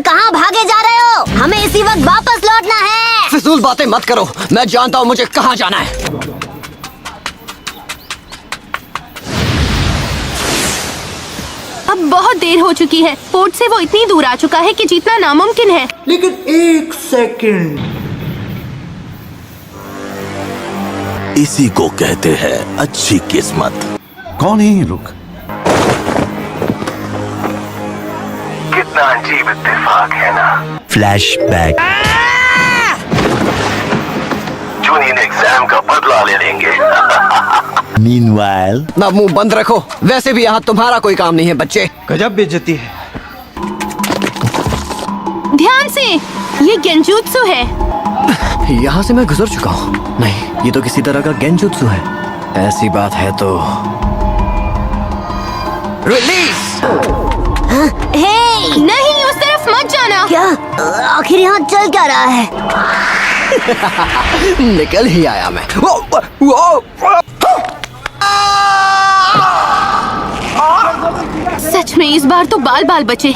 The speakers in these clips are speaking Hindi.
कहाँ भागे जा रहे हो? हमें इसी वक्त वापस लौटना है। फिजूल बातें मत करो, मैं जानता हूँ मुझे कहाँ जाना है। अब बहुत देर हो चुकी है। पोर्ट से वो इतनी दूर आ चुका है कि जीतना नामुमकिन है। लेकिन एक सेकंड, इसी को कहते हैं अच्छी किस्मत। कौन है ये लोग? कितना अजीब इत्तेफाक है ना। फ्लैशबैक। जूनियर एग्जाम का बदला ले लेंगे। Meanwhile, ना मुंह बंद रखो, वैसे भी यहाँ तुम्हारा कोई काम नहीं है बच्चे। गजब बेइज्जती है। ध्यान से, ये गेंजुत्सु है। यहाँ से मैं गुजर चुका हूँ। नहीं, ये तो किसी तरह का गेंजुत्सु है। ऐसी बात है तो रिलीज। हे, नहीं, उस तरफ मत जाना। क्या आखिर यहाँ चल क्या रहा है? निकल ही आया मैं। सच में इस बार तो बाल बाल बचे।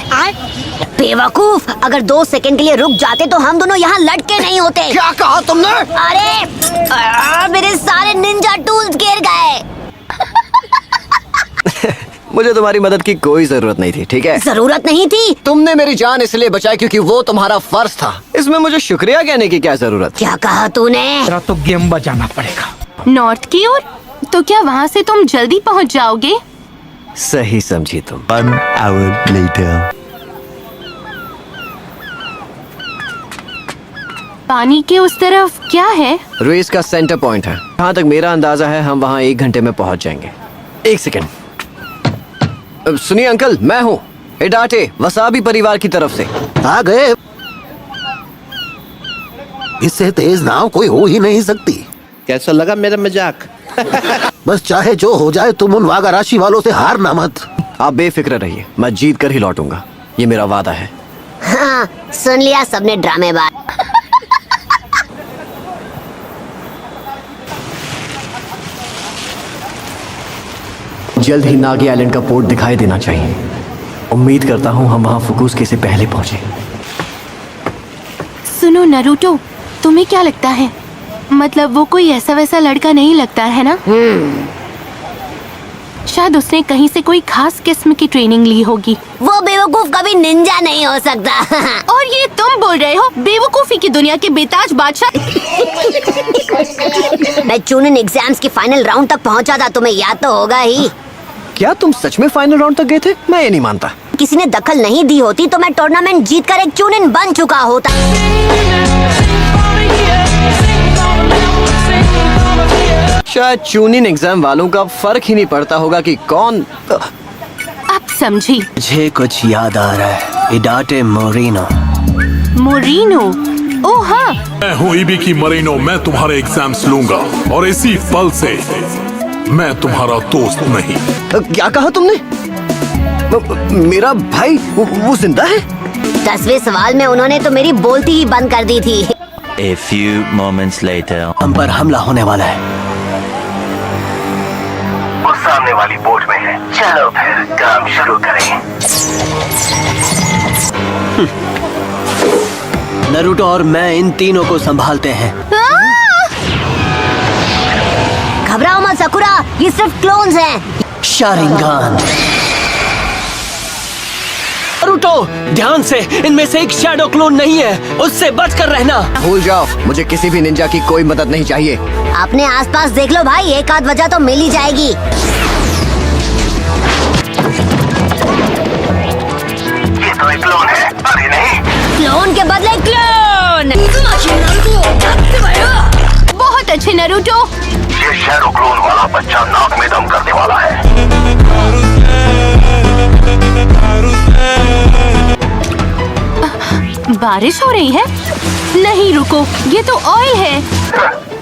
बेवकूफ, अगर 2 सेकंड के लिए रुक जाते तो हम दोनों यहाँ लटके नहीं होते। क्या कहा तुमने? अरे मेरे सारे निंजा टूल्स गिर गए। मुझे तुम्हारी मदद की कोई जरूरत नहीं थी, ठीक है? जरूरत नहीं थी? तुमने मेरी जान इसलिए बचाई क्योंकि वो तुम्हारा फर्ज था। इसमें मुझे शुक्रिया कहने की क्या जरूरत? क्या कहा तूने? तेरा तो गेम बजाना पड़ेगा। नॉर्थ की ओर? तो क्या वहाँ से तुम जल्दी पहुँच जाओगे? सही समझी तुम। 1 hour later. पानी के उस तरफ क्या है? रेस का सेंटर पॉइंट है। जहाँ तक मेरा अंदाजा है हम वहाँ 1 घंटे में पहुँच जाएंगे। 1 सेकंड। सुनिए अंकल, मैं हूँ इडाटे, वसाबी परिवार की तरफ से। आ गए। इससे तेज नाव कोई हो ही नहीं सकती। कैसा लगा मेरा मजाक? बस चाहे जो हो जाए, तुम उन वागा राशि वालों से हारना मत। आप बेफिक्र रहिए, मैं जीत कर ही लौटूंगा, ये मेरा वादा है। हाँ, सुन लिया सबने ड्रामेबाज। जल्द ही नागी आइलैंड का पोर्ट दिखाई देना चाहिए। उम्मीद करता हूँ हम वहाँ फुकुस्के से पहले पहुँचे। सुनो नरूटो, तुम्हें क्या लगता है? मतलब वो कोई ऐसा वैसा लड़का नहीं लगता है ना? शायद उसने कहीं से कोई खास किस्म की ट्रेनिंग ली होगी। वो बेवकूफ कभी निंजा नहीं हो सकता। और ये तुम बोल रहे हो बेवकूफी की दुनिया के बेताज बादशाह। मैं चूनिन एग्जाम्स के फाइनल राउंड तक पहुंचा था, तुम्हें याद तो होगा ही। क्या तुम सच में फाइनल राउंड तक गए थे? मैं ये नहीं मानता। किसी ने दखल नहीं दी होती तो मैं टूर्नामेंट जीतकर एक चूनिन बन चुका होता। शायद चूनिन एग्जाम वालों का फर्क ही नहीं पड़ता होगा कि कौन। अब समझी। मुझे कुछ याद आ रहा है। इडाटे मोरिनो। मोरिनो? ओ हाँ, मैं हूँ इबिकी मरीनो। मैं तुम्हारे एग्जाम्स लूंगा और इसी पल से मैं तुम्हारा दोस्त नहीं। क्या कहा तुमने? मेरा भाई वो जिंदा है? 10वें सवाल में उन्होंने तो मेरी बोलती ही बंद कर दी थी। A few moments later. हम पर हमला होने वाला है। वो सामने वाली बोट में है। चलो फिर काम शुरू करें। नरूटो और मैं इन तीनों को संभालते हैं। घबराओ मत सकुरा, ये सिर्फ क्लोन्स हैं। शारिंगान। नरूटो, ध्यान से, इनमें से एक शैडो क्लोन नहीं है, उससे बचकर रहना। भूल जाओ, मुझे किसी भी निंजा की कोई मदद नहीं चाहिए। अपने आसपास देख लो भाई, एक आध वजह तो मिल ही जाएगी। ये तो एक क्लोन है। अरे नहीं, क्लोन के बदले क्लोन। बहुत अच्छे नरूटो। ये शैडो क्लोन वाला बच्चा नाक में दम करने वाला है। बारिश हो रही है? नहीं रुको, ये तो ऑयल है।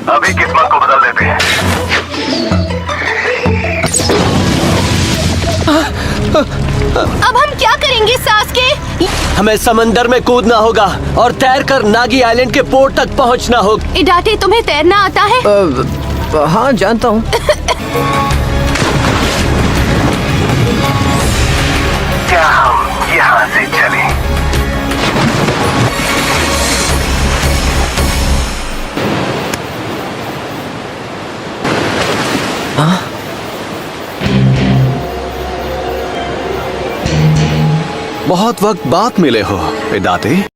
अभी किस्मत को बदल देते हैं। अब हम क्या करेंगे सास्के? हमें समंदर में कूदना होगा और तैरकर नागी आइलैंड के पोर्ट तक पहुंचना होगा। इडाटे, तुम्हें तैरना आता है? हाँ, जानता हूँ। क्या हम यहाँ से चलें? बहुत वक्त बाद मिले हो इदाते।